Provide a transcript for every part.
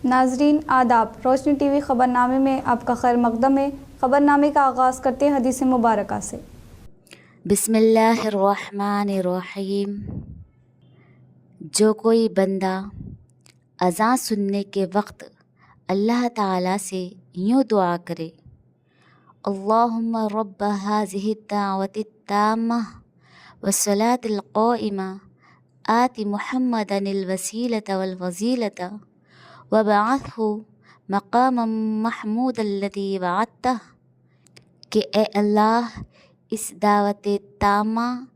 नाजरीन आदाब, रोशनी टीवी ख़बरनामे में आपका खैर मक़दम है। ख़बरनामे का आगाज़ करते हैं हदीस मुबारक से। बिस्मिल्लाहिर्रहमानिर्रहीम। जो कोई बंदा अज़ान सुनने के वक्त अल्लाह ताला से यूँ दुआ करे, अल्लाहुम्मा रब्ब हाज़िहि दाअवति ताम्मा वस्सलातिल क़ाइमा आति मुहम्मदनिल वसीलता वल फज़ीलता वबअथहु मक़ामम महमूदल्लज़ी वअदतह, कि ए अल्लाह, इस दावत तामा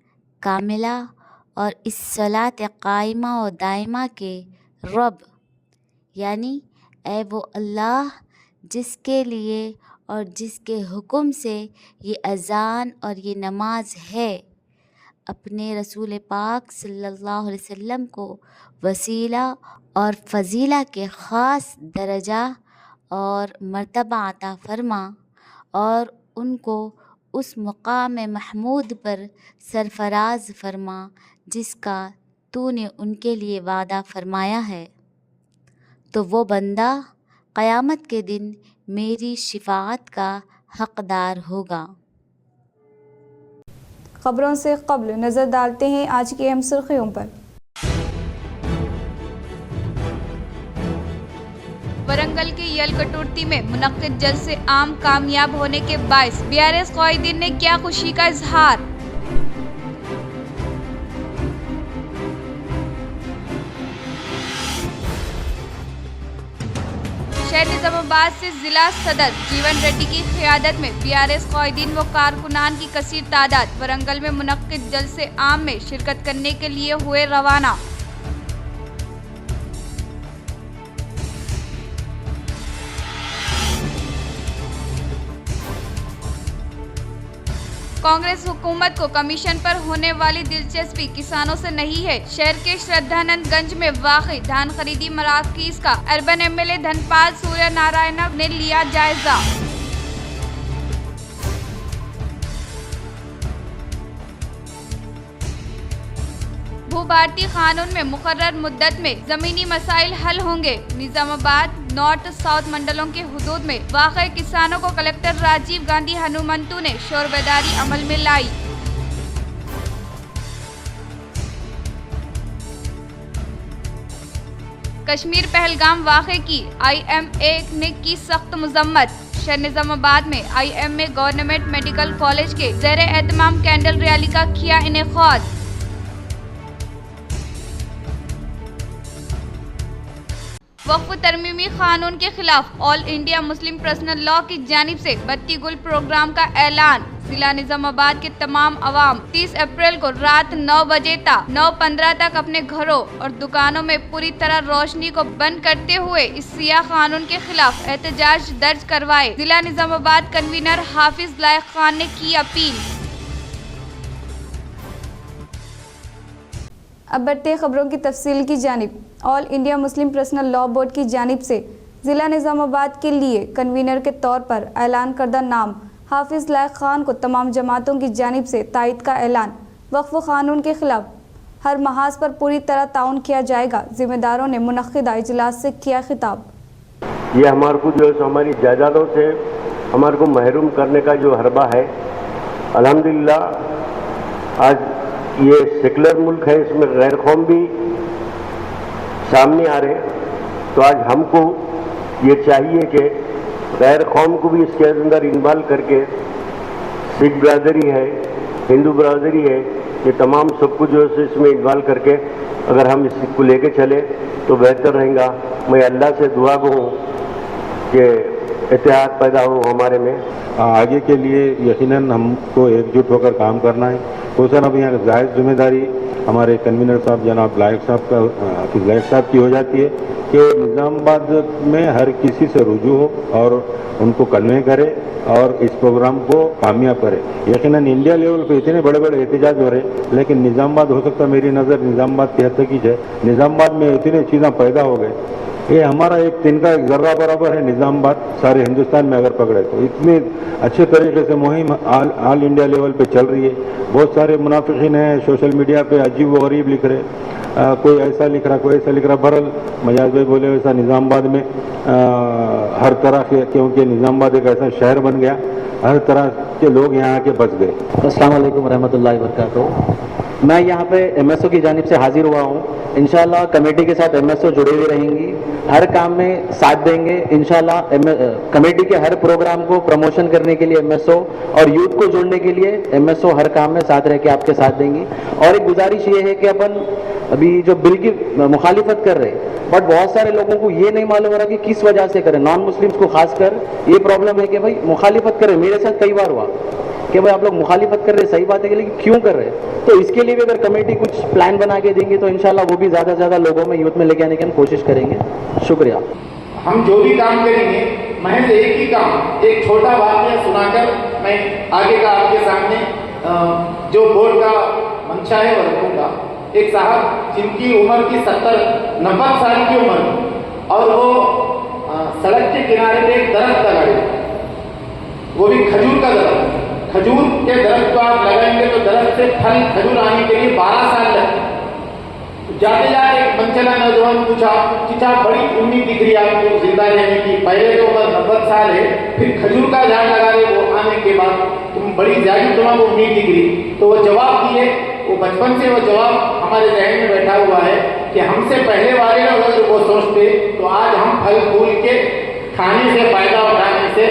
कामिला और इस सलात कायमा और दायमा के रब, यानी ए वो अल्लाह जिसके लिए और जिसके हुक्म से ये अज़ान और ये नमाज है, अपने रसूल पाक सल्लल्लाहु अलैहि वसल्लम को वसीला और फ़ज़ीला के ख़ास दर्जा और मर्तबा अता फ़रमा और उनको उस मुक़ाम महमूद पर सरफ़राज़ फ़रमा जिसका तूने उनके लिए वादा फ़रमाया है। तो वो बंदा क़यामत के दिन मेरी शिफ़ाअत का हक़दार होगा। ख़बरों से क़ब्ल नज़र डालते हैं आज की अहम सुर्ख़ियों पर। वरंगल के यलकटुर्ती में मुनक्किद जलसे आम कामयाब होने के बायस बीआरएस क़ायदीन ने किया खुशी का इजहार। शहर निज़ामाबाद से जिला सदर जीवन रेड्डी की क़ियादत में बीआरएस क़ायदीन व कारकुनान की कसीर तादाद वरंगल में मुनक्किद जलसे आम में शिरकत करने के लिए हुए रवाना। कांग्रेस हुकूमत को कमीशन पर होने वाली दिलचस्पी किसानों से नहीं है। शहर के श्रद्धानंदगंज में वाक़ई धान खरीदी मराकज़ का अर्बन एमएलए धनपाल सूर्य नारायण ने लिया जायजा। भू भारतीय कानून में मुकर्रर मुद्दत में ज़मीनी मसाइल हल होंगे। निज़ामाबाद नॉर्थ साउथ मंडलों के हुदूद में वाक़ई किसानों को कलेक्टर राजीव गांधी हनुमंतु ने शोरबेदारी अमल में लाई। कश्मीर पहलगाम वाक़े की IMA ने की सख्त मज़म्मत। शहर निज़ामाबाद में IMA गवर्नमेंट मेडिकल कॉलेज के ज़ेरे एहतमाम कैंडल रैली का किया इनेक़ाद। वक्फ तरमीमी कानून के खिलाफ all India Muslim personal law की जानिब से बत्ती गुल प्रोग्राम का ऐलान। जिला निज़ामाबाद के तमाम अवाम 30 अप्रैल को रात 9 बजे तक 9:15 तक अपने घरों और दुकानों में पूरी तरह रोशनी को बंद करते हुए इस सियाह कानून के खिलाफ एहतजाज दर्ज करवाए। जिला निज़ामाबाद कन्वीनर हाफिज लायक खान ने की अपील। अब बढ़ते खबरों की तफसील की जानिब। All India Muslim personal law board की जानिब से ज़िला निज़ामाबाद के लिए कन्वीनर के तौर पर ऐलान करदा नाम हाफिज लायक खान को तमाम जमातों की जानिब से तायद का ऐलान। वक्फ कानून के खिलाफ हर महाज पर पूरी तरह ताउन किया जाएगा। जिम्मेदारों ने मुनक्किदा इजलास से किया खिताब। ये हमारे को जो है हमारी जायदादों से हमारे को महरूम करने का जो हरबा है, अल्हम्दुलिल्लाह आज ये सेकुलर मुल्क है, इसमें गैर कौम भी सामने आ रहे हैं। तो आज हमको ये चाहिए कि गैर कौम को भी इसके अंदर इन्वॉल्व करके, सिख बरादरी है, हिंदू बरादरी है, ये तमाम सबको जो है इसमें इन्वॉल्व करके अगर हम इसको लेके चले तो बेहतर रहेगा। मैं अल्लाह से दुआ को हूँ कि इत्तेहाद पैदा हो हमारे में। आगे के लिए यकीनन हमको एकजुट होकर काम करना है। हुसैन अब यहाँ जायज़ जिम्मेदारी हमारे कन्वीनर साहब जनाब लायक साहब की हो जाती है कि निज़ामाबाद में हर किसी से रुजू हो और उनको कन्वे करे और इस प्रोग्राम को कामयाब करे। यकीनन इंडिया लेवल पे इतने बड़े बड़े एहतजाज हो रहे, लेकिन निज़ामाबाद हो सकता है, मेरी नज़र निज़ामाबाद की हद तक ही है। निज़ामाबाद में इतनी चीज़ें पैदा हो गए, ये हमारा एक तिनका एक जर्रा बराबर है। निज़ामाबाद सारे हिंदुस्तान में अगर पकड़े तो इतने अच्छे तरीके से मुहिम ऑल इंडिया लेवल पे चल रही है। बहुत सारे मुनाफिकीन हैं सोशल मीडिया पे अजीब व गरीब लिख रहे, कोई ऐसा लिख रहा, कोई ऐसा लिख रहा। बहरहाल मजाज भाई बोले वैसा निज़ामाबाद में हर तरह के, क्योंकि निज़ामाबाद एक ऐसा शहर बन गया, हर तरह के लोग यहाँ आके बस गए। अस्सलाम वालेकुम रहमतुल्लाहि व बरकातुहू। मैं यहाँ पे एमएसओ की जानिब से हाजिर हुआ हूँ। इंशाल्लाह कमेटी के साथ एमएसओ जुड़े हुए रहेंगी, हर काम में साथ देंगे। इंशाल्लाह कमेटी के हर प्रोग्राम को प्रमोशन करने के लिए एमएसओ और यूथ को जोड़ने के लिए एमएसओ हर काम में साथ रह के आपके साथ देंगी। और एक गुजारिश ये है कि अपन अभी जो बिल की मुखालिफत कर रहे, बट बहुत सारे लोगों को ये नहीं मालूम हो रहा कि किस वजह से करें। नॉन मुस्लिम्स को खासकर ये प्रॉब्लम है कि भाई मुखालिफत करें। मेरे साथ कई बार हुआ कि भाई आप लोग मुखालिफत कर रहे, सही बात है, लेकिन क्यों कर रहे हैं? तो इसके लिए भी अगर कमेटी कुछ प्लान बना के देंगे तो इंशाल्लाह वो भी ज़्यादा से ज़्यादा लोगों में, यूथ में लेके आने की हम कोशिश करेंगे। शुक्रिया। हम जो भी काम करेंगे महज एक ही काम, एक छोटा वाक़या सुनाकर मैं आगे का आपके सामने जो बोर्ड का मंशा है वो रखूँगा। एक साहब जिनकी उम्र की 70-90 साल की उम्र, और वो सड़क के किनारे पे एक दरख्त लगाए, वो भी खजूर का दरख्त। खजूर के दरख्त को आप लगाएंगे तो दरख्त से फल खजूर आने के लिए 12 साल लगते। जाते जाते एक मनचला नौजवान पूछा, चिचा बड़ी उम्मीद दिख रही है आपको जिंदा रहने की, पहले तो उम्र 90 साल है, फिर खजूर का झाड़ लगा रहे वो आने के बाद, तुम बड़ी ज्यादा तुम्हारा उम्मीद दिख रही। तो वो जवाब दिए, वो बचपन से वो जवाब हमारे जहन में बैठा हुआ है कि हमसे पहले वाले लोग अगर वो सोचते तो आज हम फल फूल के खाने से फायदा उठाने से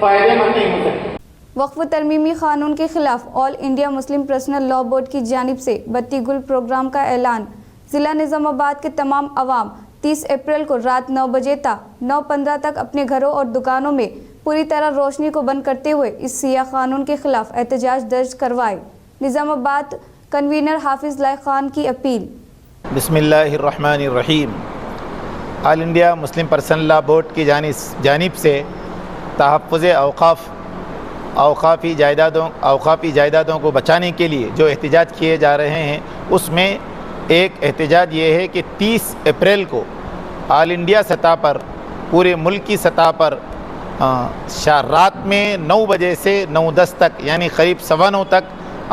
फायदेमंद नहीं हो सकते। वक्फ तरमीमी कानून के खिलाफ all India Muslim personal law board की जानिब से बत्ती गुल प्रोग्राम का ऐलान। ज़िला निज़ामाबाद के तमाम अवाम 30 अप्रैल को रात 9 बजे तक 9:15 तक अपने घरों और दुकानों में पूरी तरह रोशनी को बंद करते हुए इस सियाह कानून के खिलाफ एहतजाज दर्ज करवाए। निज़ामाबाद कन्वीनर हाफिज़ लाइक खान की अपील। बिस्मिल्लाहिर्रहमानिर्रहीम। All India Muslim personal law board की जानिब से तहफ़्फ़ुज़ औक़ाफ़ी जायदादों को बचाने के लिए जो एहतजाज किए जा रहे हैं, उसमें एक एहतजाज ये है कि 30 अप्रैल को ऑल इंडिया सतह पर, पूरे मुल्क की सतह पर रात में 9 बजे से 9:10 तक, यानी करीब 9:15 तक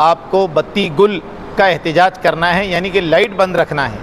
आपको बत्ती गुल का एहतजाज करना है, यानी कि लाइट बंद रखना है।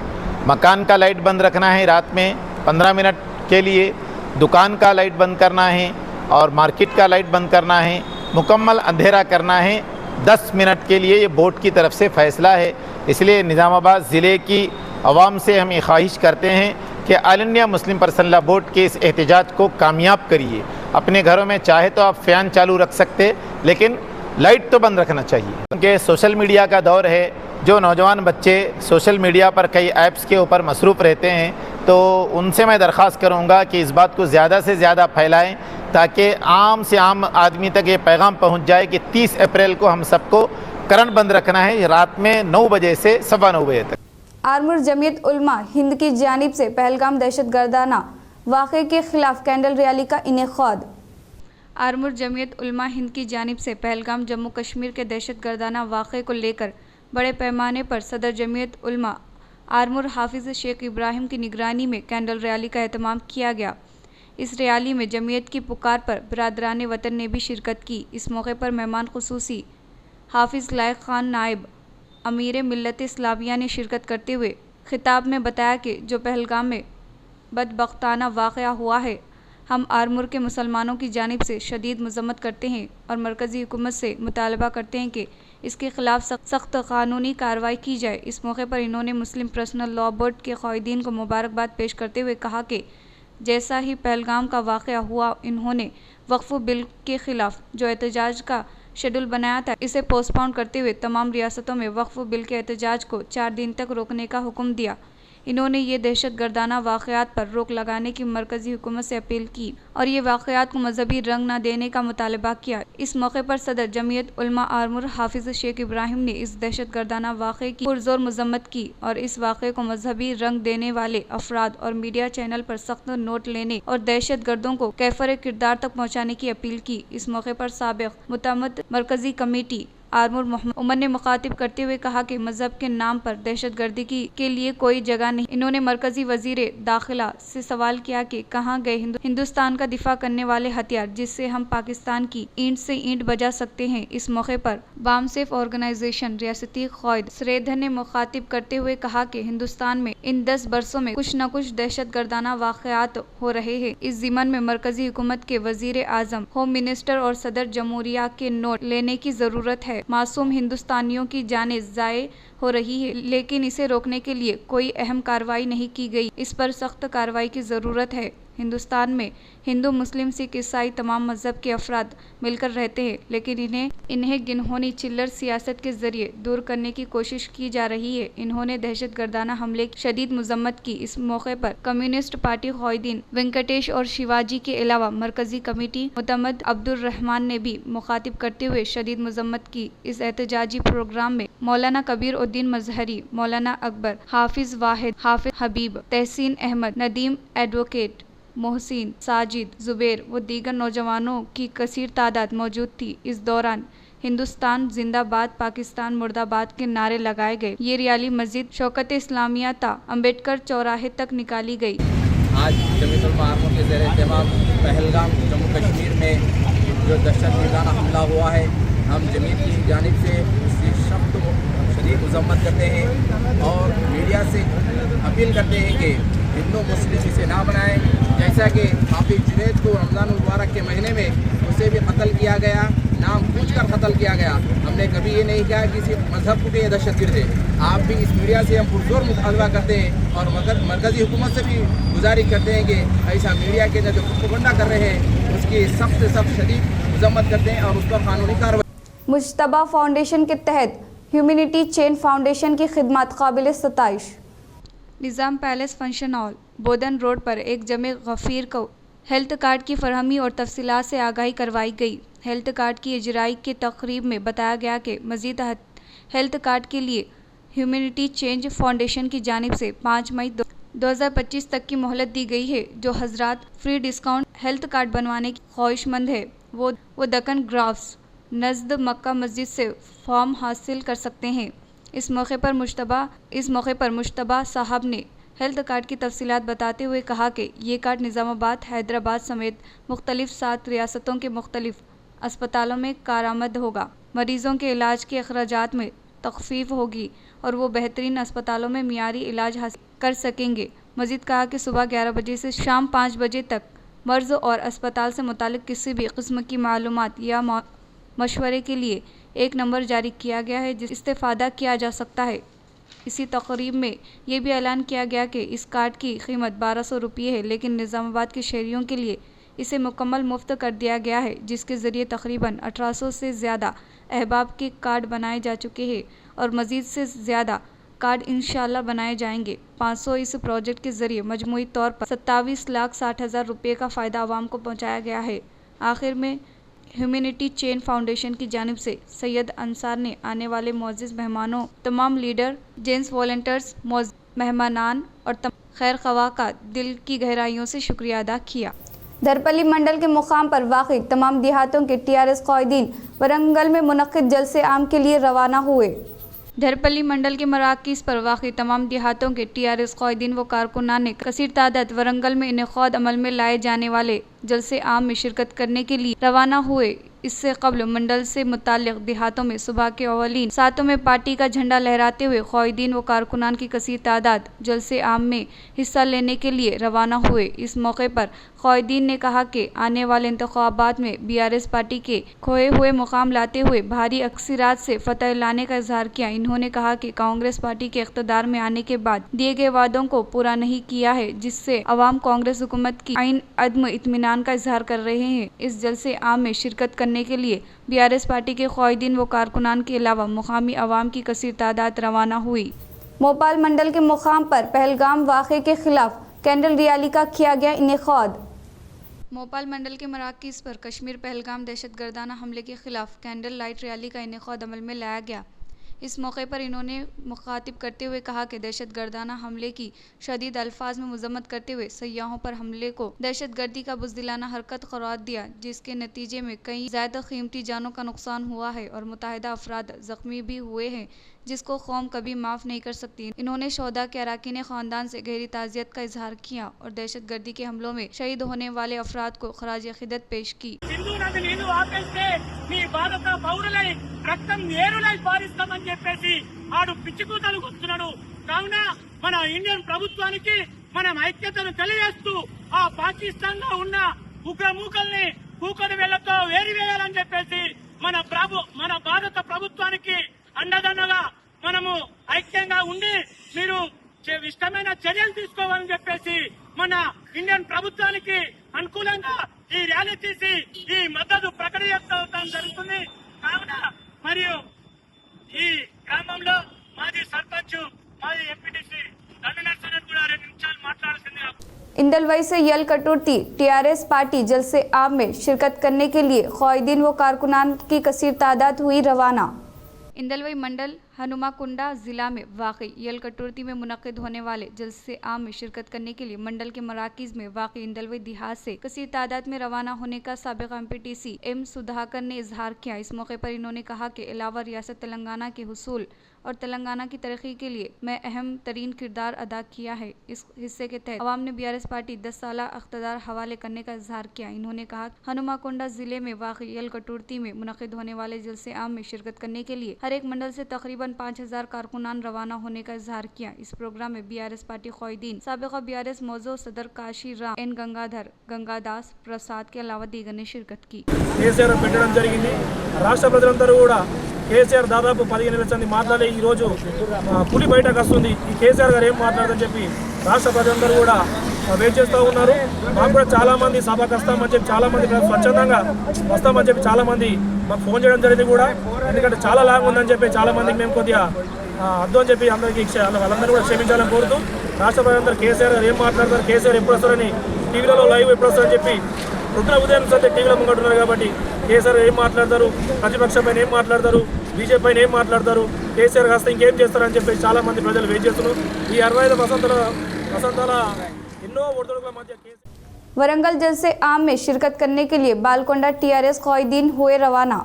मकान का लाइट बंद रखना है रात में 15 मिनट के लिए, दुकान का लाइट बंद करना है और मार्केट का लाइट बंद करना है, मुकम्मल अंधेरा करना है 10 मिनट के लिए। ये बोर्ड की तरफ से फ़ैसला है। इसलिए निज़ामाबाद ज़िले की आवाम से हम ये ख्वाहिश करते हैं कि all India Muslim personal law board के इस एहतजाज को कामयाब करिए। अपने घरों में चाहे तो आप फ़ैन चालू रख सकते, लेकिन लाइट तो बंद रखना चाहिए, क्योंकि सोशल मीडिया का दौर है। जो नौजवान बच्चे सोशल मीडिया पर कई ऐप्स के ऊपर मसरूफ़ रहते हैं, तो उनसे मैं दरख्वास्त करूँगा कि इस बात को ज़्यादा से ज़्यादा फैलाएँ, ताकि आम से आम आदमी तक ये पैगाम पहुँच जाए कि 30 अप्रैल को हम सबको करंट बंद रखना है रात में 9 बजे से 9:15 बजे तक। आर्मुर जमीयत उलमा हिंद की जानिब से पहलगाम दहशतगर्दाना वाक़े के खिलाफ कैंडल रैली का इनेकाद। आर्मुर जमीयत उलमा हिंद की जानिब से पहलगाम जम्मू कश्मीर के दहशतगर्दाना वाक़े को लेकर बड़े पैमाने पर सदर जमीयत उलमा आर्मुर हाफिज़ शेख इब्राहिम की निगरानी में कैंडल रैली का एहतमाम किया गया। इस रैली में जमीयत की पुकार पर बरादरान वतन ने भी शिरकत की। इस मौके पर मेहमान खुसूसी हाफिज़ लाइक खान नायब अमीर मिल्लत इस्लामिया ने शिरकत करते हुए खिताब में बताया कि जो पहलगाम में बदबख्ताना वाक़या हुआ है, हम आर्मुर के मुसलमानों की जानिब से शदीद मज़म्मत करते हैं और मरकज़ी हुकूमत से मुतालबा करते हैं कि इसके ख़िलाफ़ सख्त क़ानूनी कार्रवाई की जाए। इस मौके पर इन्होंने मुस्लिम पर्सनल लॉ बोर्ड के क़ायदीन को मुबारकबाद पेश करते हुए कहा कि जैसा ही पहलगाम का वाक़या हुआ, इन्होंने वक्फ बिल के ख़िलाफ़ जो एहतजाज का शेड्यूल बनाया था, इसे पोस्टपोन करते हुए तमाम रियासतों में वक्फ बिल के एहतजाज को 4 दिन तक रोकने का हुक्म दिया। इन्होंने ये दहशतगर्दाना वाक़यात पर रोक लगाने की मरकज़ी हुकूमत से अपील की और ये वाक़यात को मजहबी रंग न देने का मुतालबा किया। इस मौके पर सदर जमीयत उलमा आर्मुर हाफिज़ शेख इब्राहिम ने इस दहशतगर्दाना वाक़े की पुरज़ोर मज़म्मत की और इस वाक़े को मजहबी रंग देने वाले अफराद और मीडिया चैनल पर सख्त नोट लेने और दहशत गर्दों को कैफर किरदार तक पहुँचाने की अपील की। इस मौके पर साबिक़ मुतअम्मिद मरकज़ी कमेटी आरमूर मोहम्मद उमर ने मुखातिब करते हुए कहा कि मजहब के नाम पर दहशतगर्दी के लिए कोई जगह नहीं। इन्होंने मरकजी वजीर दाखिला से सवाल किया कि कहाँ गए हिंदुस्तान का दिफा करने वाले हथियार जिससे हम पाकिस्तान की ईंट से ईंट बजा सकते हैं। इस मौके पर बाम सेफ ऑर्गेनाइजेशन रियासती क़ायद श्रीधर ने मुखातिब करते हुए कहा कि हिंदुस्तान में इन 10 बरसों में कुछ न कुछ दहशतगर्दाना वाक़यात हो रहे हैं। इस ज़िमन में मरकजी हुकूमत के वजीर आज़म, होम मिनिस्टर और सदर जमहूरिया के नोट लेने की ज़रूरत है। मासूम हिंदुस्तानियों की जानें ज़ाये हो रही है, लेकिन इसे रोकने के लिए कोई अहम कार्रवाई नहीं की गई। इस पर सख्त कार्रवाई की ज़रूरत है। हिंदुस्तान में हिंदू, मुस्लिम, सिख, ईसाई तमाम मजहब के अफराद मिलकर रहते हैं, लेकिन इन्हें गिनहोनी चिल्लर सियासत के जरिए दूर करने की कोशिश की जा रही है। इन्होंने दहशतगर्दाना हमले की शदीद मजम्मत की। इस मौके पर कम्युनिस्ट पार्टी क़ायदीन वेंकटेश और शिवाजी के अलावा मरकजी कमेटी मुतमद अब्दुल रहमान ने भी मुखातिब करते हुए शदीद मजम्मत की। इस एहतजाजी प्रोग्राम में मौलाना कबीर उद्दीन मजहरी, मौलाना अकबर, हाफिज वाहिद, हाफिज हबीब, तहसीन अहमद, नदीम एडवोकेट, मोहसिन, साजिद, जुबैर व दीगर नौजवानों की कसीर तादाद मौजूद थी। इस दौरान हिंदुस्तान जिंदाबाद, पाकिस्तान मुर्दाबाद के नारे लगाए गए। ये रैली मस्जिद शौकत इस्लामिया ता अम्बेडकर चौराहे तक निकाली गई। आज जमीयत उलमा आरमूर के ज़ेर एहतमाम पहलगाम जम्मू कश्मीर में जो दहशतगर्दाना हमला हुआ है, हम जमीयत की जानिब से इसकी सख्त शदीद मजम्मत करते हैं और मीडिया से अपील करते हैं कि हिंदू मुस्लिम इसे ना बनाएं। जैसा कि हाफिज जुनैद को रमज़ान मुबारक के महीने में उसे भी कत्ल किया गया, नाम पूछकर कत्ल किया गया। हमने कभी ये नहीं कहा कि सिर्फ मजहब को ये दहशतगर्द है। आप भी इस मीडिया से हम पुरजोर मुतालबा करते हैं और मरकज़ी हुकूमत से भी गुजारिश करते हैं कि ऐसा मीडिया के जो प्रोपेगेंडा कर रहे हैं उसकी सख्त से सख्त शदीद मजम्मत करते हैं और उस पर कानूनी कार्रवाई। मुश्तबा फाउंडेशन के तहत ह्यूमैनिटी चेन फाउंडेशन की खिदमत काबिल सताइश। निज़ाम पैलेस फंक्शन हॉल, बोदन रोड पर एक जमे गफ़ीर को हेल्थ कार्ड की फरहमी और तफसीलात से आगाही करवाई गई। हेल्थ कार्ड की इजराई के तकरीब में बताया गया कि मज़ीद हेल्थ कार्ड के लिए ह्यूमैनिटी चेंज फाउंडेशन की जानिब से 5 मई 2025 तक की मोहलत दी गई है। जो हजरात फ्री डिस्काउंट हेल्थ कार्ड बनवाने की ख्वाहिशमंद है वो दक्कन ग्राफ्स नज़द मक्का मस्जिद से फॉर्म हासिल कर सकते हैं। इस मौके पर मुश्तबा साहब ने हेल्थ कार्ड की तफसीलात बताते हुए कहा कि ये कार्ड निज़ामाबाद, हैदराबाद समेत मुख्तलिफ 7 रियासतों के मुख्तलिफ अस्पतालों में कारआमद होगा। मरीज़ों के इलाज के अखराजात में तख़फ़ीफ़ होगी और वो बेहतरीन अस्पतालों में मियारी इलाज हासिल कर सकेंगे। मज़ीद कहा कि सुबह 11 बजे से शाम 5 बजे तक मर्ज़ और अस्पताल से मुतालिक किसी भी किस्म की मालूमात या मशवरे के लिए एक नंबर जारी किया गया है जिस इस्तेफ़ादा किया जा सकता है। इसी तकरीब में ये भी ऐलान किया गया कि इस कार्ड की कीमत 1200 रुपये है, लेकिन निज़ामाबाद के शहरियों के लिए इसे मुकम्मल मुफ्त कर दिया गया है, जिसके ज़रिए तकरीबन 1800 से ज़्यादा अहबाब के कार्ड बनाए जा चुके हैं और मज़ीद से ज़्यादा कार्ड इंशाअल्लाह बनाए जाएंगे। 500 इस प्रोजेक्ट के ज़रिए मजमूई तौर पर 27,60,000 रुपये का फ़ायदा आवाम को पहुँचाया गया है। आखिर में ह्यूमैनिटी चेन फाउंडेशन की जानिब से सैयद अंसार ने आने वाले मोअज़्ज़िज़ मेहमानों, तमाम लीडर, जेंट्स वॉलंटियर्स, मेहमानान और खैर ख्वाह का दिल की गहराइयों से शुक्रिया अदा किया। दरपल्ली मंडल के मुकाम पर वाक़ई तमाम देहातों के TRS क़ायदीन वरंगल में मुनक़्क़िद जलसे आम के लिए रवाना हुए। धरपल्ली मंडल के मराकिज़ पर वाक़ई तमाम देहातों के TRS क़ायदीन व कारकुनान ने कसीर तादाद वरंगल में इनेक़ाद अमल में लाए जाने वाले जलसे आम में शिरकत करने के लिए रवाना हुए। इससे कबल मंडल से मुताल्लिक़ देहातों में सुबह के अवलीन सातों में पार्टी का झंडा लहराते हुए क़ायदीन व कारकुनान की कसीर तादाद जलसे आम में हिस्सा लेने के लिए रवाना हुए। इस मौके पर क़ायदीन ने कहा कि आने वाले इंतख़ाबात में BRS पार्टी के खोए हुए मुकाम लाते हुए भारी अक्सरात से फ़तह लाने का इजहार किया। इन्होंने कहा कि कांग्रेस पार्टी के इक़्तिदार में आने के बाद दिए गए वादों को पूरा नहीं किया है, जिससे अवाम कांग्रेस हुकूमत की आइन अदम इत्मीनान का इजहार कर रहे हैं। इस जलसे आम में शिरकत करने के लिए BRS पार्टी के क़ायदीन व कारकुनान के अलावा मुकामी अवाम की कसीर तादाद रवाना हुई। मोपाल मंडल के मुकाम पर पहलगाम वाक़े के खिलाफ कैंडल रैली का किया गया इनेक़ाद। मोपाल मंडल के मराकिज़ पर कश्मीर पहलगाम दहशतगर्दाना हमले के खिलाफ कैंडल लाइट रैली का इनेक़ाद अमल में लाया गया। इस मौके पर इन्होंने मुखातिब करते हुए कहा कि दहशतगर्दाना हमले की शदीद अल्फाज में मजम्मत करते हुए सयाहों पर हमले को दहशतगर्दी का बुज़दिलाना हरकत करार दिया, जिसके नतीजे में कई ज़्यादा कीमती जानों का नुकसान हुआ है और मुतअद्दिद अफराद ज़ख्मी भी हुए हैं, जिसको कौम कभी माफ़ नहीं कर सकती। इन्होंने शोहदा के अरकान ख़ानदान से गहरी ताज़ियत का इजहार किया और दहशतगर्दी के हमलों में शहीद होने वाले अफराद को खराज अक़ीदत पेश की। రక్తం నేరులై పారిస్తామని చెప్పేసి ఆడు పిచ్చికూతలు వస్తున్నాడు. కావున మన ఇండియన్ ప్రభుత్వానికి మనం ఐక్యతను తెలియజేస్తూ ఆ పాకిస్తాన్ లో ఉన్న ఉగ్రమూకల్ని కూకటి వేళ్లతో వేరివేయాలని చెప్పేసి మన భారత ప్రభుత్వానికి అండదండగా మనము ఐక్యంగా ఉండి మీరు ఇష్టమైన చర్యలు తీసుకోవాలని చెప్పేసి మన ఇండియన్ ప్రభుత్వానికి అనుకూలంగా ఈ ర్యాలీ తీసి ఈ మద్దతు ప్రకటించడం జరుగుతుంది. కావున మరియు ఈ గ్రామంలో మాజీ సర్పంచ్ మాజీ ఎంపీటీసీ దండనర్సన్ కూడా 2 నిమిషాలు మాట్లాడాల్సిందిగా. इंदलवई से यल कटौती टीआरएस पार्टी जलसे आम में शिरकत करने के लिए क़ायदीन व कारकुनान की कसीर तादाद हुई रवाना। इंदलवई मंडल हनुमाकुंडा ज़िला में वाक़ई यल कटौती में मुनक़िद होने वाले जलसे आम में शिरकत करने के लिए मंडल के मराकिज़ में वाक़ई इंदलवई देहात से कसीर तादाद में रवाना होने का साबिक़ एमपीटीसी एम सुधाकर ने इजहार किया। इस मौके पर इन्होंने कहा कि अलावा रियासत तेलंगाना के हुसूल और तेलंगाना की तरक्की के लिए मैं अहम तरीन किरदार अदा किया है। इस हिस्से के तहत अवाम ने बीआरएस पार्टी 10 साला इख्तिदार हवाले करने का इजहार किया। इन्होंने कहा हनुमाकुंडा ज़िले में वाक़ई यल कटौती में मुनक़िद होने वाले जलसे आम में शिरकत करने के लिए हर एक मंडल से तकरीबन 5000 कारकुनान रवाना होने का इजहार किया। इस प्रोग्राम में बीआरएस पार्टी क़ायदीन, साबिक़ा बीआरएस मौजूद सदर काशी राम एन गंगाधर, गंगादास प्रसाद के अलावा दीगर ने शिरकत की। కేసీఆర్ దాదాపు 15 నిమిషాలు మాట్లాడే ఈ రోజు పులి బయటకు వస్తుంది. ఈ కేసీఆర్ గారు ఏం మాట్లాడదని చెప్పి రాష్ట్ర ప్రజలందరూ కూడా వెయిట్ చేస్తూ ఉన్నారు. మాకు కూడా చాలా మంది సభకు వస్తామని చెప్పి చాలా మంది స్వచ్ఛందంగా వస్తామని చెప్పి చాలా మంది మాకు ఫోన్ చేయడం జరిగింది కూడా. ఎందుకంటే చాలా లాంగ్ ఉందని చెప్పి చాలా మందికి మేము కొద్దిగా అర్థం అని చెప్పి అందరికీ వాళ్ళందరూ కూడా క్షమించాలని కోరుతూ రాష్ట్ర ప్రజలందరూ కేసీఆర్ గారు ఏం మాట్లాడతారు, కేసీఆర్ ఎప్పుడు వస్తారని టీవీలలో లైవ్ ఎప్పుడు వస్తారని చెప్పి ఉదయం సరే టీవీలో ముంగట్టున్నారు. కాబట్టి కేసీఆర్ ఏం మాట్లాడతారు, ప్రతిపక్షం పైన ఏం మాట్లాడతారు, బీజేపీ పైన ఏం మాట్లాడతారు, కేసీఆర్ కాస్త ఇంకేం చేస్తారని చెప్పి చాలా మంది ప్రజలు వెయిట్ చేస్తున్నారు. ఈ 65 వసంతాల ఎన్నో ఒడిదుడుకుల మధ్య वरंगल जलसे आम में शिरकत करने के लिए बालकोंडा टीआरएस क़ायदीन हुए रवाना।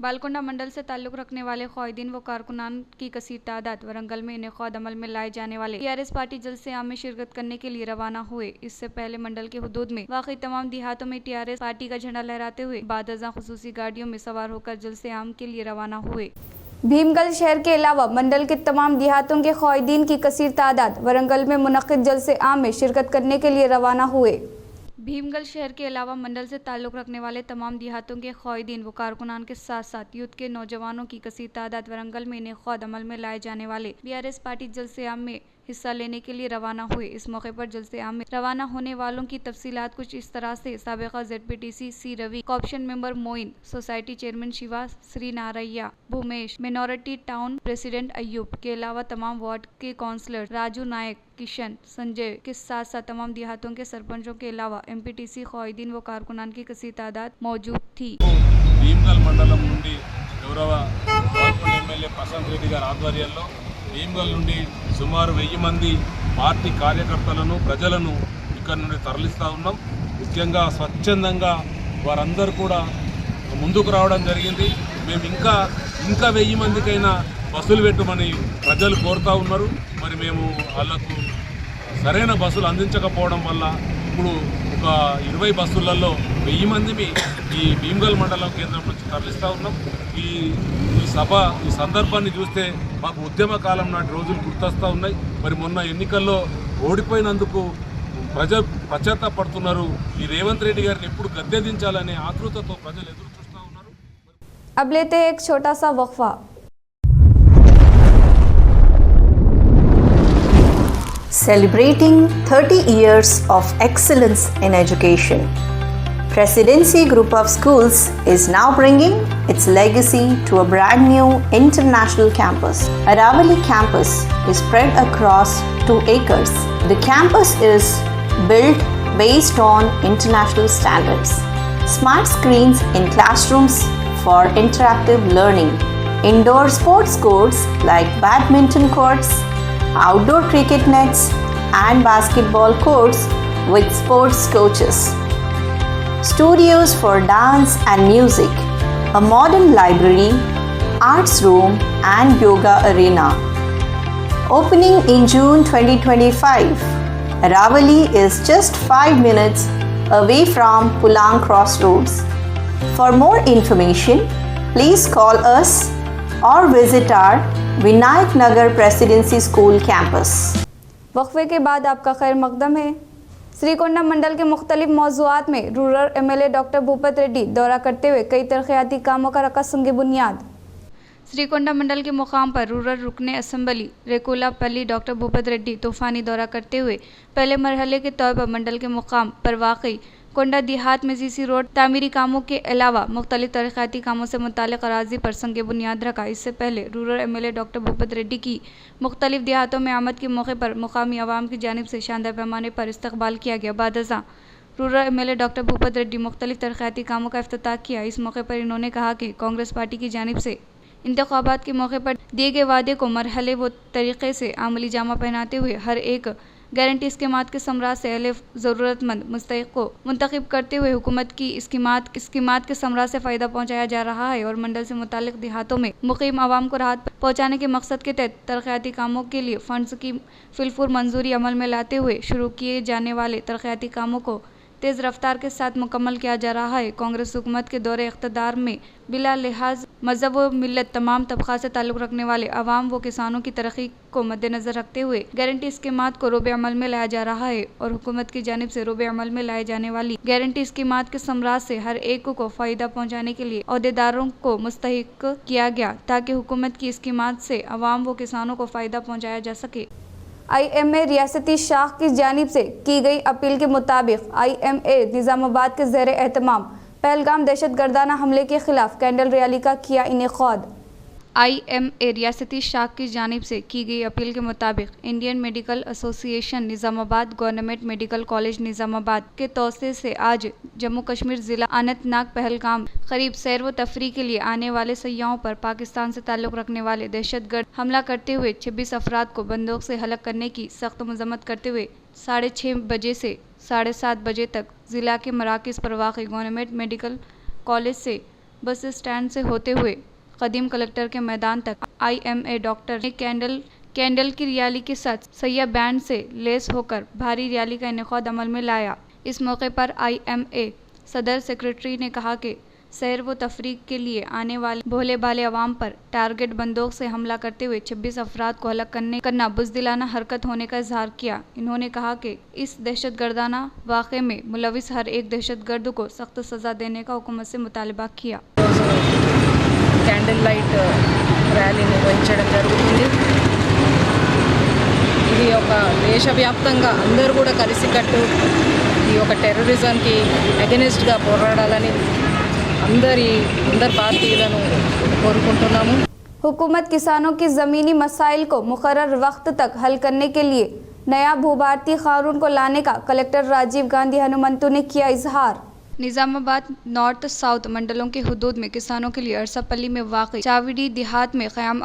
बालकोंडा मंडल से ताल्लुक़ रखने वाले क़ायदीन व कारकुनान की कसीर तादाद वरंगल में इनेक़ाद अमल में लाए जाने वाले टीआरएस पार्टी जलसे आम में शिरकत करने के लिए रवाना हुए। इससे पहले मंडल के हुदूद में वाक़ई तमाम देहातों में टीआरएस पार्टी का झंडा लहराते हुए बादअज़ां खुसूसी गाड़ियों में सवार होकर जलसे आम के लिए रवाना हुए। भीमगल शहर के अलावा मंडल के तमाम देहातों के क़ायदीन की कसीर तादाद वरंगल में मुनक़िद जलसे आम में शिरकत करने के लिए रवाना हुए। भीमगल शहर के अलावा मंडल से ताल्लुक़ रखने वाले तमाम देहातों के क़ायदीन व कारकुनान के साथ साथ यूथ के नौजवानों की कसीर तादाद वरंगल में इनेक़ाद अमल में लाए जाने वाले बीआरएस पार्टी जलसे आम में हिस्सा लेने के लिए रवाना हुए। इस मौके पर जलसे आम में रवाना होने वालों की तफसीलात कुछ इस तरह से साबिक़ा ZPTC C Ravi, corporation member Moin, society chairman Shiva Sri Naraiah, Bhumesh, minority town president Ayub के अलावा तमाम वार्ड के काउंसलर राजू नायक, किशन, संजय के साथ साथ तमाम देहातों के सरपंचों के अलावा एमपीटीसी क़ायदीन व कारकुनान की कसीर तादाद मौजूद थी। भीमगल मंडलम నుండి గౌరవ పాల్గొన్న ఎమ్మెల్యే ప్రశాంత్ రెడ్డి గారి ఆధ్వర్యంలో భీమగల్ నుండి సుమారు 1000 మంది పార్టీ కార్యకర్తలను ప్రజలను ఇక్కడ నుండి తరలిస్తూ ఉన్నాం. ముఖ్యంగా స్వచ్ఛందంగా వారందరూ కూడా ముందుకు రావడం జరిగింది. మేము ఇంకా 1000 మందికైనా బస్సులు పెట్టమని ప్రజలు కోరుతూ ఉన్నారు. మరి మేము వాళ్ళకు సరైన బస్సులు అందించకపోవడం వల్ల ఇప్పుడు ఒక 20 బస్సులలో 1000 మందిని ఈ భీమగల్ మండలం కేంద్రం నుంచి తరలిస్తూ ఉన్నాం. ఈ సందర్భాన్ని చూస్తే మాకు ఉద్యమ కాలం నాటి రోజులు గుర్తొస్తూ ఉన్నాయి. మరి మొన్న ఎన్నికల్లో ఓడిపోయినందుకు ప్రజలు పశ్చాత్తాపడుతున్నారు. ఈ రేవంత్ రెడ్డి గారిని ఎప్పుడు గద్దె దించాలనే ఆతృతతో ప్రజలు ఎదురు చూస్తూ ఉన్నారు. अब लेते हैं एक छोटा सा वक्फा। Celebrating 30 years of excellence in education, Presidency Group of Schools is now bringing its legacy to a brand new international campus. Aravali campus is spread across 2 acres. The campus is built based on international standards. Smart screens in classrooms for interactive learning, indoor sports courts like badminton courts, outdoor cricket nets, and basketball courts with sports coaches. Studios for dance and music, a modern library, arts room, and yoga arena. Opening in June 2025, Aravali is just 5 minutes away from Pulang Crossroads. For more information, please call us or visit our Vinayak Nagar Presidency School campus. वक्फे के बाद आपका खैर मकदम है। श्रीकोंडा मंडल के मुख्तलिफ मौज़ूआत में rural MLA doctor Bhupat Reddy दौरा करते हुए कई तरक्याती कामों का रखा संग बुनियाद। श्रीकोंडा मंडल के मुकाम पर रूरल रुकने असम्बली रेकुलापल्ली डॉक्टर भूपत रेड्डी तूफानी दौरा करते हुए पहले मरहले के तौर पर मंडल के मुकाम पर वाक़ई कोंडा देहात में CC रोड तामीरी कामों के अलावा मुख्तलिफ तरक्याती कामों से मुताल्लिक़ अराज़ी पर संग बुनियाद रखा। इससे पहले rural MLA doctor Bhupat Reddy की मुख्तलिफ देहातों में आमद के मौके पर मुकामी अवाम की जानिब से शानदार पैमाने पर इस्तकबाल किया गया। बादशाह rural MLA doctor Bhupat Reddy मुख्तलिफ तरक्याती कामों का इफ्तिताह किया। इस मौके पर इन्होंने कहा कि कांग्रेस पार्टी की जानिब से इंतखाबात के मौके पर दिए गए वादे को मरहले व तरीक़े से अमली जामा पहनाते हुए हर एक गारंटी स्कीमात के समरात से अहले ज़रूरतमंद मुस्तहिक़ को मुंतखब करते हुए हुकूमत की स्कीमात के समरात से फ़ायदा पहुँचाया जा रहा है और मंडल से मुताल्लिक़ देहातों में मुक़ीम आवाम को राहत पहुँचाने के मकसद के तहत तरक्याती कामों के लिए फ़ंड्स की फिलफूर मंजूरी अमल में लाते हुए शुरू किए जाने वाले तरक्याती कामों को तेज़ रफ्तार के साथ मुकम्मल किया जा रहा है। कांग्रेस हुकूमत के दौरे इक़्तिदार में बिला लिहाज मज़हब व मिल्लत तमाम तबक़ात से ताल्लुक़ रखने वाले अवाम व किसानों की तरक्की को मद्देनज़र रखते हुए गारंटी स्कीमात को रोबे अमल में लाया जा रहा है और हुकूमत की जानिब से रोबे अमल में लाए जाने वाली गारंटी स्कीमात के समरात से हर एक को फ़ायदा पहुँचाने के लिए अहदेदारों को मुस्तहिक़ किया गया ताकि हुकूमत की स्कीमात से अवाम व किसानों को फ़ायदा पहुँचाया जा सके। IMA रियासती शाख की जानिब से की गई अपील के मुताबिक IMA निज़ामाबाद के ज़ेर एहतमाम पहलगाम दहशतगर्दाना हमले के खिलाफ कैंडल रैली का किया इनेक़ाद। IMA रियासती शाख की जानिब से की गई अपील के मुताबिक Indian medical association Nizamabad government medical college Nizamabad के तौसे से आज जम्मू कश्मीर ज़िला अनंतनाग पहलगाम करीब सैर व तफरी के लिए आने वाले सयाहों पर पाकिस्तान से ताल्लुक़ रखने वाले दहशतगर्द हमला करते हुए 26 अफराद को बंदूक से हलाक करने की सख्त मज़म्मत करते हुए 6:30 बजे से 7:30 बजे तक ज़िला के मराकज़ पर वाक़ गवर्नमेंट मेडिकल कॉलेज से बस स्टैंड से होते हुए कदीम कलेक्टर के मैदान तक IMA डॉक्टर ने कैंडल की रैली के साथ सैया बैंड से लेस होकर भारी रैली का इनेक़ाद अमल में लाया। इस मौके पर IMA सदर सेक्रेटरी ने कहा कि सैर व तफरीक के लिए आने वाले भोले भाले अवाम पर टारगेट बंदूक से हमला करते हुए 26 अफराद को हलाक करना बुज़दिलाना हरकत होने का इजहार किया। इन्होंने कहा कि इस दहशतगर्दाना वाक़े में मुलविस हर एक दहशतगर्द को सख्त सज़ा देने का हुकूमत से मुतालबा किया। कैंडल लाइट ర్యాలీ నిర్వహించడం జరుగుతుంది। ఇది ఒక దేశవ్యాప్తంగా అందరూ కూడా కలిసికట్టు ఈ ఒక టెర్రరిజంకి అగెనిస్ట్గా పోరాడాలని అందరి భారతీయులను కోరుకుంటున్నాము। हुकूमत किसानों की ज़मीनी मसाइल को मुकर्रर वक्त तक हल करने के लिए नया भूभारती कानून को लाने का कलेक्टर राजीव गांधी हनुमंतु ने किया इजहार। निज़ामाबाद नॉर्थ साउथ मंडलों के हुदूद में किसानों के लिए अरसापल्ली में वाक़ई चावड़ी देहात में क़याम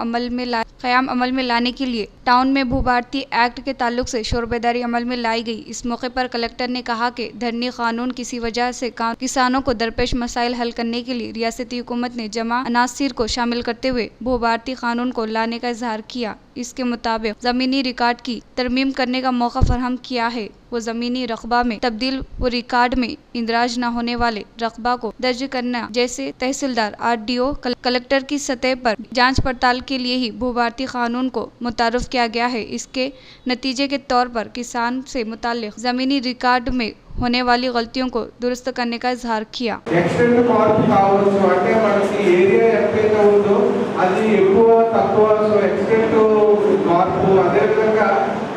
अमल में लाने के लिए टाउन में भूभारती एक्ट के ताल्लुक से शोरबेदारी अमल में लाई गई। इस मौके पर कलेक्टर ने कहा कि धरनी कानून किसी वजह से किसानों को दरपेश मसाइल हल करने के लिए रियासती हुकूमत ने जमा अनासिर को शामिल करते हुए भूभारती कानून को लाने का इजहार किया। इसके मुताबिक ज़मीनी रिकॉर्ड की तरमीम करने का मौका फराहम किया है। वो ज़मीनी रकबा में तब्दील व रिकॉर्ड में इंदराज न होने वाले रकबा को दर्ज करना जैसे तहसीलदार RDO कलेक्टर की सतह पर जांच पड़ताल के लिए ही भूभारती कानून को मुतारफ़ किया गया है। इसके नतीजे के तौर पर किसान से मुताल्लिक़ ज़मीनी रिकॉर्ड में होने वाली गलतियों को दुरुस्त करने का इजहार किया।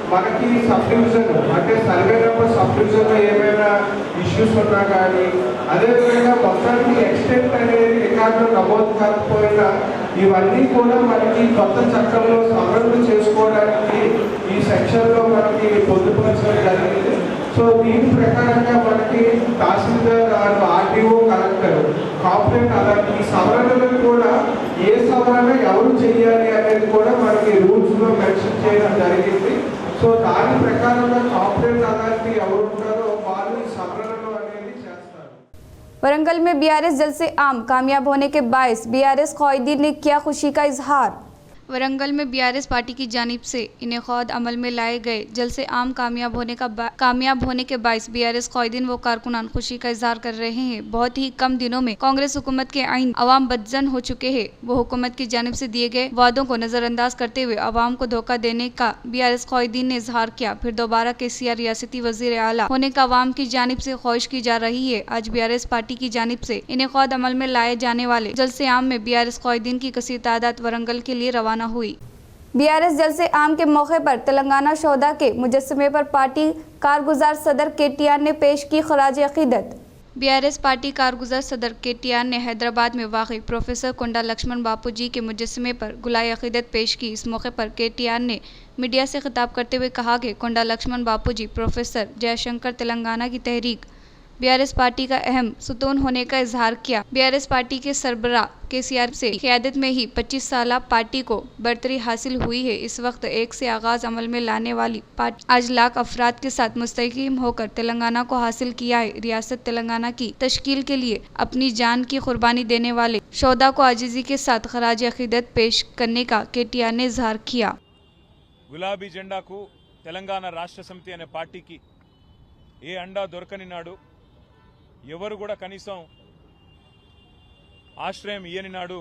మనకి సబ్ డివిజన్ అంటే సర్వే నెంబర్ సబ్ డివిజన్లో ఏమైనా ఇష్యూస్ ఉన్నా కానీ అదేవిధంగా మొత్తానికి ఎక్స్టెంట్ అనేది రికార్డులో నమోదు కాకపోయినా ఇవన్నీ కూడా మనకి కొత్త చట్టంలో సవరణలు చేసుకోవడానికి ఈ సెక్షన్లో మనకి పొందుపరచడం జరిగింది। సో దీని ప్రకారంగా మనకి తహసీల్దార్ RDO కలెక్టర్ కాంప్లైంట్ అలాంటి సవరణలకు కూడా ఏ సవరణ ఎవరు చేయాలి అనేది కూడా మనకి రూల్స్లో మెన్షన్ చేయడం జరిగింది. సో దాని ప్రకారంగా కాంప్లైంట్ అథారిటీ ఎవరు ఉంటారో వాళ్ళు ఈ సవరణలు అనేది చేస్తారు. वरंगल में बीआरएस जलसे आम कामयाब होने के बायस बीआरएस क़ायदीन ने किया खुशी का इजहार। वरंगल में बीआरएस पार्टी की जानिब से इनेक़ाद अमल में लाए गए जलसे आम कामयाब होने के बायस बीआरएस क़ायदीन व कारकुनान खुशी का इजहार कर रहे हैं। बहुत ही कम दिनों में कांग्रेस हुकूमत के आइन अवाम बदजन हो चुके हैं। वो हुकूमत की जानिब से दिए गए वादों को नज़रअंदाज करते हुए अवाम को धोखा देने का बीआरएस क़ायदीन ने इजहार किया। फिर दोबारा केसीआर रियासती वज़ीर आला होने का अवाम की जानिब से ख्वाहिश की जा रही है। आज बीआरएस पार्टी की जानिब से इनेक़ाद अमल में लाए जाने वाले जलसे आम में बीआरएस क़ायदीन की कसीर तादाद वरंगल के लिए रवाना हुई। बीआरएस जलसे आम के मौके पर तेलंगाना शोधा के मुजस्समे पर पार्टी कारगुजार सदर केटीआर ने पेश की खराज अकीदत। बीआरएस पार्टी कारगुजार सदर केटीआर ने हैदराबाद में वाक़ई प्रोफेसर कोंडा लक्ष्मण बापू जी के मुजस्समे पर गुलाए अकीदत पेश की। इस मौके पर केटीआर ने मीडिया से खिताब करते हुए कहा कि कोंडा लक्ष्मण बापू जी प्रोफेसर जयशंकर तेलंगाना की तहरीक बीआरएस पार्टी का अहम सुतून होने का इजहार किया। बीआरएस पार्टी के सरबरा केसीआर से क़यादत में ही 25 साल पार्टी को बरतरी हासिल हुई है। इस वक्त एक से आगाज़ अमल में लाने वाली पार्टी आज लाख अफराद के साथ मुस्तकीम होकर तेलंगाना को हासिल किया है। रियासत तेलंगाना की तश्कील के लिए अपनी जान की कुर्बानी देने वाले शोधा को आजिज़ी के साथ खराज अकीदत पेश करने का केटीआर ने इजहार किया। गुलाबी జెండాకు తెలంగాణ రాష్ట్ర సమితి అనే పార్టీకి ఏ అండా దొరకని నాడు ఎవరు కూడా కనీసం ఆశ్రయం ఇయ్యని నాడు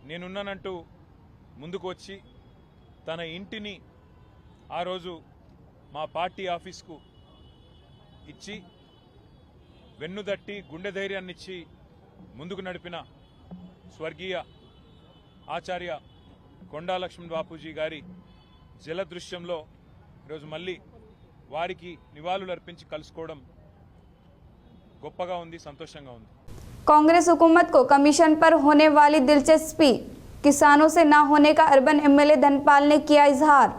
నేనున్నానంటూ ముందుకు వచ్చి తన ఇంటిని ఆ రోజు మా పార్టీ ఆఫీస్కు ఇచ్చి వెన్నుదట్టి గుండె ధైర్యాన్ని ఇచ్చి ముందుకు నడిపిన స్వర్గీయ ఆచార్య కొండా లక్ష్మణ్ బాపూజీ గారి జలదృశ్యంలో ఈరోజు మళ్ళీ వారికి నివాళులు అర్పించి కలుసుకోవడం గొప్పగా ఉంది, సంతోషంగా ఉంది। कांग्रेस हुकूमत को कमीशन पर होने वाली दिलचस्पी किसानों से ना होने का अर्बन एमएलए धनपाल ने किया इजहार।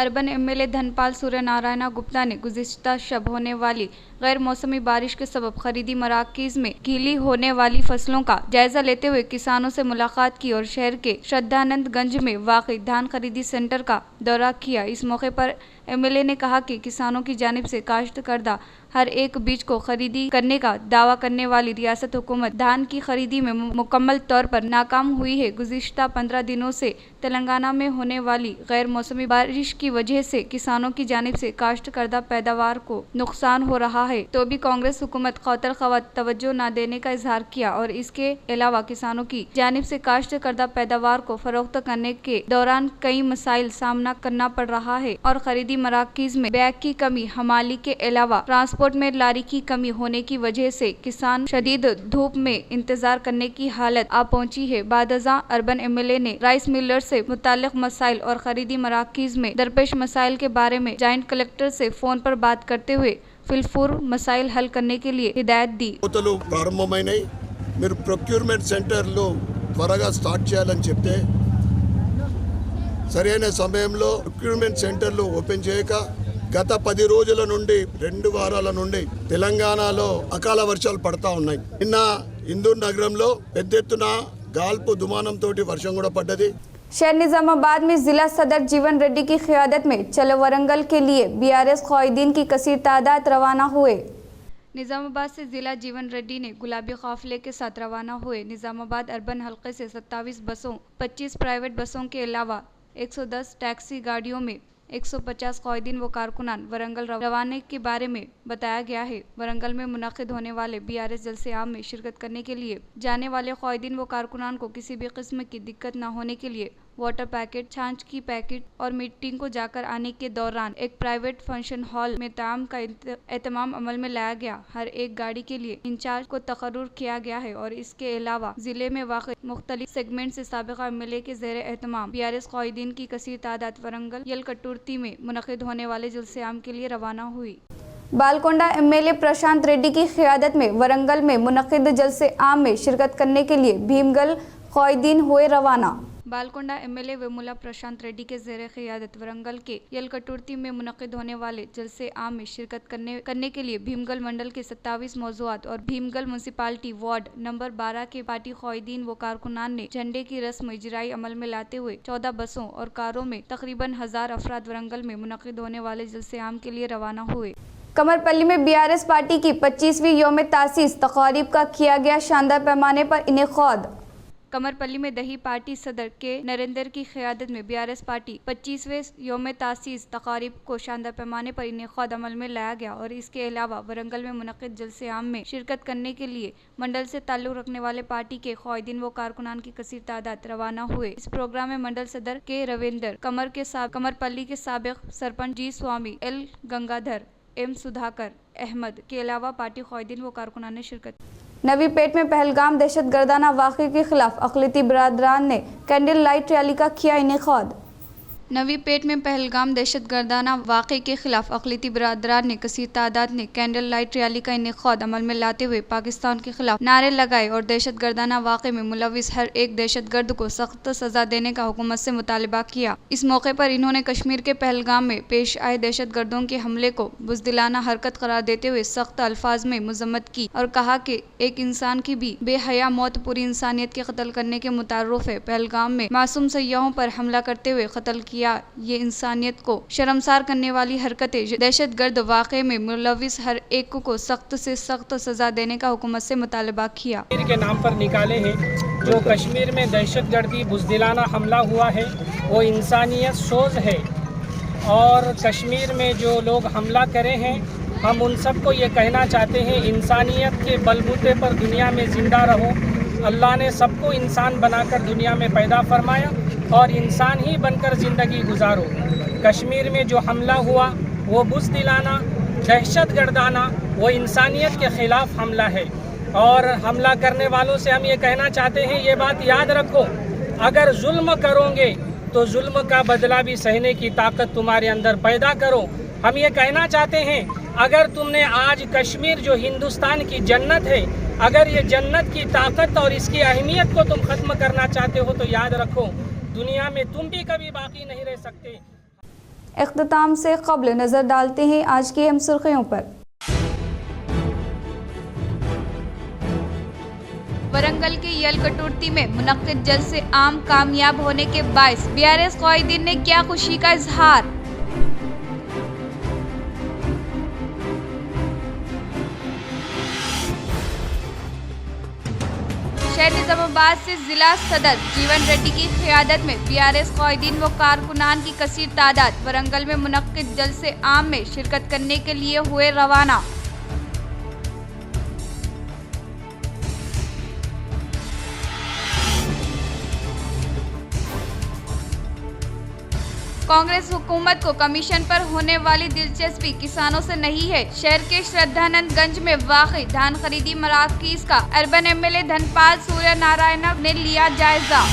अर्बन एमएलए धनपाल सूर्य नारायण गुप्ता ने गुज़िश्ता शब होने वाली गैर मौसमी बारिश के सबब खरीदी मराकज़ में गीली होने वाली फसलों का जायजा लेते हुए किसानों से मुलाकात की और शहर के श्रद्धानंद गंज में वाक़ई धान खरीदी सेंटर का दौरा किया। इस मौके पर एमएलए ने कहा कि किसानों की जानिब से काश्त करदा हर एक बीज को खरीदी करने का दावा करने वाली रियासत हुकूमत धान की खरीदी में मुकम्मल तौर पर नाकाम हुई है। गुज़िश्ता 15 दिनों से तेलंगाना में होने वाली गैर मौसमी बारिश की वजह से किसानों की जानिब से काश्त करदा पैदावार को नुकसान हो रहा है, तो भी कांग्रेस हुकूमत खौतर खवत तवज्जो न देने का इजहार किया और इसके अलावा किसानों की जानिब से काश्त करदा पैदावार को फरोख्त करने के दौरान कई मसाइल सामना करना पड़ रहा है और खरीदी मराकज़ में बैग की कमी, हमाली के अलावा ट्रांसपोर्ट में लारी की कमी होने की वजह से किसान शदीद धूप में इंतजार करने की हालत आ पहुंची है। बादजा अर्बन एमएलए ने राइस मिलर से मुताल्लिक मसाइल और खरीदी मराकज़ में दरपेश मसाइल के बारे में जॉइंट कलेक्टर से फोन पर बात करते हुए फिलफूर मसाइल हल करने के लिए हिदायत दी। ప్రారంభమైనాయి మీరు ప్రొక్యూర్మెంట్ సెంటర్లు త్వరగా స్టార్ట్ చేయాలని చెప్తే సరైన సమయంలో ప్రొక్యూర్మెంట్ సెంటర్లు ఓపెన్ చేయక గత 10 రోజుల నుండి 2 వారాల నుండి తెలంగాణలో అకాల వర్షాలు పడతా ఉన్నాయి। నిన్న ఇందూర్ నగరంలో పెద్ద ఎత్తున గాల్పు దుమానంతో వర్షం కూడా పడ్డది। शहर निजामाबाद में जिला सदर जीवन रेड्डी की क़यादत में चलो वरंगल के लिए बीआरएस क़ायदीन की कसीर तादाद रवाना हुए। निजामाबाद से जिला जीवन रेड्डी ने गुलाबी काफिले के साथ रवाना हुए। निजामाबाद अर्बन हल्के से 27 बसों, 25 प्राइवेट बसों के अलावा 110 टैक्सी गाड़ियों में 150 क़ायदीन व कारकुनान वरंगल रवाने के बारे में बताया गया है। वरंगल में मुनक़िद होने वाले बीआरएस जलसे आम में शिरकत करने के लिए जाने वाले क़ायदीन व कारकुनान को किसी भी किस्म की दिक्कत न होने के लिए वाटर पैकेट, छाछ की पैकेट और मीटिंग को जाकर आने के दौरान एक प्राइवेट फंक्शन हॉल में ताम का एहतमाम अमल में लाया गया। हर एक गाड़ी के लिए इंचार्ज को तकर्रुर किया गया है और इसके अलावा जिले में वाक़ मुख्तलिफ सेगमेंट से साबिक़ा एमएलए के ज़ेर एहतमाम बीआरएस क़ायदीन की कसीर तादाद वरंगल यलकटुर्ती में मुनक़िद होने वाले जलसे आम के लिए रवाना हुई। बालकोंडा एमएलए प्रशांत रेड्डी की क़यादत में वरंगल में मुनक़िद जलसे आम में शिरकत करने के लिए भीमगल क़ायदीन हुए रवाना। बालकोंडा एमएलए वेमुला प्रशांत रेड्डी के ज़ेरे क़ियादत वरंगल के यलकटुर्ती में मुनक़िद होने वाले जलसे आम में शिरकत करने के लिए भीमगल मंडल के 27 मौज़ूआत और भीमगल म्यूनसिपालिटी वार्ड नंबर 12 के पार्टी क़ायदीन व कारकुनान ने झंडे की रस्म इजराई अमल में लाते हुए 14 बसों और कारों में तकरीबन 1000 अफराद वरंगल में मुनक़िद होने वाले जलसे आम के लिए रवाना हुए। कमरपल्ली में बीआरएस पार्टी की 25वीं यौम तासीस तक़रीब का किया गया शानदार पैमाने पर इनेक़ाद। कमरपल्ली में दही पार्टी सदर के नरेंद्र की क़यादत में बीआरएस पार्टी 25वें यौम तासीस तक़रीब को शानदार पैमाने पर इनेक़ाद अमल में लाया गया और इसके अलावा वरंगल में मुनक़िद जलसे आम में शिरकत करने के लिए मंडल से ताल्लुक़ रखने वाले पार्टी के क़ायदीन व कारकुनान की कसीर तादाद रवाना हुए। इस प्रोग्राम में मंडल सदर के रविंदर कमरपल्ली के साबिक़ सरपंच जी स्वामी एल गंगाधर एम सुधाकर अहमद के अलावा पार्टी क़ायदीन व कारकुनान ने शिरकत। नवी पेट में पहलगाम दहशतगर्दाना वाक़े के खिलाफ अक़लियती बरादरान ने कैंडल लाइट रैली का किया इनेक़ाद। नवी पेट में पहलगाम दहशतगर्दाना वाक़े के खिलाफ अक़लियती बरादरान ने कसीर तादाद ने कैंडल लाइट रैली का इनेक़ाद अमल में लाते हुए पाकिस्तान के खिलाफ नारे लगाए और दहशतगर्दाना वाक़े में मुलविस हर एक दहशतगर्द को सख्त सज़ा देने का हुकूमत से मुतालबा किया। इस मौके पर इन्होंने कश्मीर के पहलगाम में पेश आए दहशतगर्दों के हमले को बुज़दिलाना हरकत करार देते हुए सख्त अल्फाज में मज़म्मत की और कहा कि एक इंसान की भी बेहया मौत पूरी इंसानियत के कत्ल करने के मुतारुफ है। पहलगाम में मासूम सयाहों पर हमला करते हुए कत्ल किया। ये इंसानियत को शर्मसार करने वाली हरकतें, दहशतगर्द वाक़े में मुलविस हर एक को सख्त से सख्त सज़ा देने का हुकूमत से मुतालबा किया। के नाम पर निकाले हैं जो कश्मीर में दहशतगर्दी बुज़दिलाना हमला हुआ है वो इंसानियत सोज़ है और कश्मीर में जो लोग हमला करे हैं हम उन सबको ये कहना चाहते हैं इंसानियत के बलबूते पर दुनिया में ज़िंदा रहो। अल्लाह ने सबको इंसान बनाकर दुनिया में पैदा फरमाया और इंसान ही बनकर ज़िंदगी गुजारो। कश्मीर में जो हमला हुआ वो बुज़दिलाना दहशतगर्दाना वो इंसानियत के ख़िलाफ़ हमला है और हमला करने वालों से हम ये कहना चाहते हैं ये बात याद रखो, अगर जुल्म करोगे तो जुल्म का बदला भी सहने की ताकत तुम्हारे अंदर पैदा करो। हम ये कहना चाहते हैं अगर तुमने आज कश्मीर जो हिंदुस्तान की जन्नत है, अगर ये जन्नत की ताकत और इसकी अहमियत को तुम ख़त्म करना चाहते हो तो याद रखो दुनिया में तुम भी कभी बाकी नहीं रह सकते। इख्तिताम से क़ब्ल नज़र डालते हैं आज की अहम सुर्ख़ियों पर। वरंगल के यलकटुर्ती में मुनक़्क़िद जलसे आम कामयाब होने के बायस बीआरएस क़ायदीन ने किया खुशी का इजहार। शहर निज़ामाबाद से जिला सदर जीवन रेड्डी की क़यादत में बीआरएस क़ायदीन व कारकुनान की कसीर तादाद वरंगल में मुनक़्क़िद जलसे आम में शिरकत करने के लिए हुए रवाना। कांग्रेस हुकूमत को कमीशन पर होने वाली दिलचस्पी किसानों से नहीं है। शहर के श्रद्धानंदगंज में वाक़ई धान खरीदी मराकज़ का अर्बन एमएलए धनपाल सूर्य नारायण ने लिया जायजा।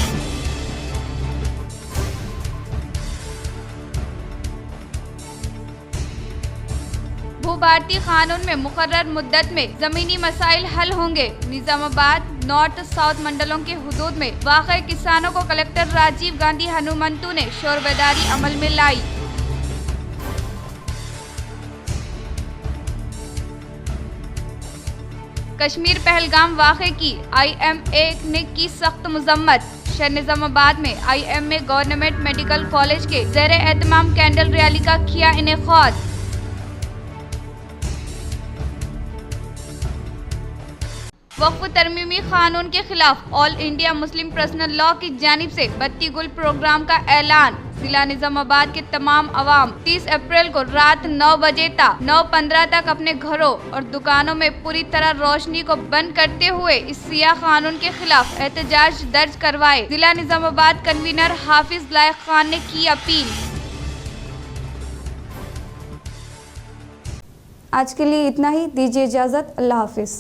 भू-भारती कानून में मुकर्रर मुद्दत में ज़मीनी मसाइल हल होंगे। निज़ामाबाद नॉर्थ साउथ मंडलों के हुदूद में वाक़ई किसानों को कलेक्टर राजीव गांधी हनुमंतु ने शोरबेदारी अमल में लाई। कश्मीर पहलगाम वाक़े की IMA ने की सख्त मज़म्मत। शहर निज़ामाबाद में IMA गवर्नमेंट मेडिकल कॉलेज के ज़ेरे एहतमाम कैंडल रैली का किया इनेक़ाद। वक्फ तरमीमी कानून के खिलाफ all India Muslim personal law की जानिब से बत्ती गुल प्रोग्राम का ऐलान। जिला निज़ामाबाद के तमाम अवाम 30 अप्रैल को रात 9 बजे तक 9:15 तक अपने घरों और दुकानों में पूरी तरह रोशनी को बंद करते हुए इस सियाह कानून के खिलाफ एहतजाज दर्ज करवाए। जिला निज़ामाबाद कन्वीनर हाफिज लायक खान ने की अपील। आज के लिए इतना ही, दीजिए इजाज़त। अल्लाह हाफिज।